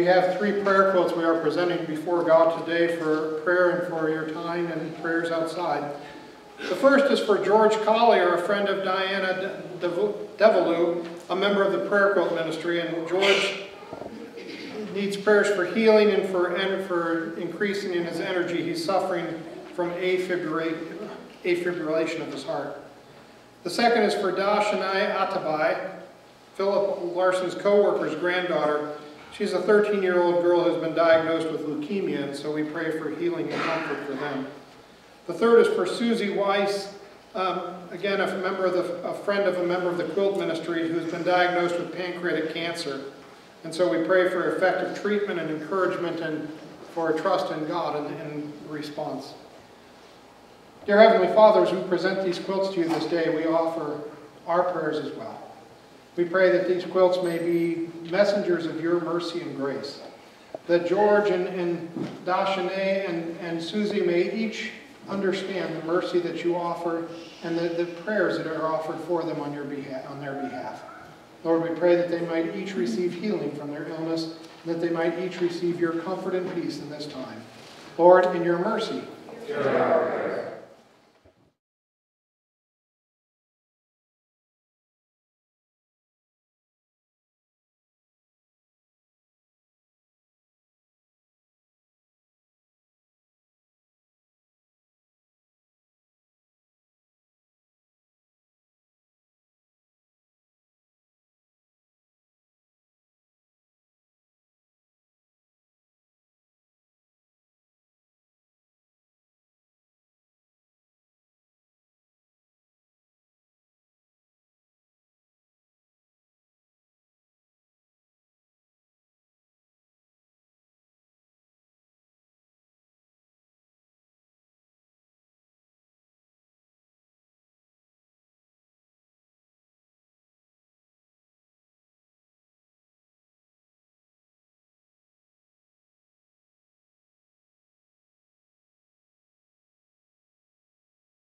We have 3 prayer quotes we are presenting before God today for prayer and for your time and prayers outside. The first is for George Collier, a friend of Diana Devalou, a member of the prayer quilt ministry, and George needs prayers for healing and for increasing in his energy. He's suffering from afibrillation of his heart. The second is for Dashanai Atabai, Philip Larson's co-worker's granddaughter. She's a 13-year-old girl who's been diagnosed with leukemia, and so we pray for healing and comfort for them. The third is for Susie Weiss, again a friend of a member of the quilt ministry who's been diagnosed with pancreatic cancer. And so we pray for effective treatment and encouragement and for trust in God in response. Dear Heavenly Father, as we present these quilts to you this day, we offer our prayers as well. We pray that these quilts may be messengers of your mercy and grace. That George and Dashane and Susie may each understand the mercy that you offer and the prayers that are offered for them on their behalf. Lord, we pray that they might each receive healing from their illness, and that they might each receive your comfort and peace in this time. Lord, in your mercy, hear our prayer.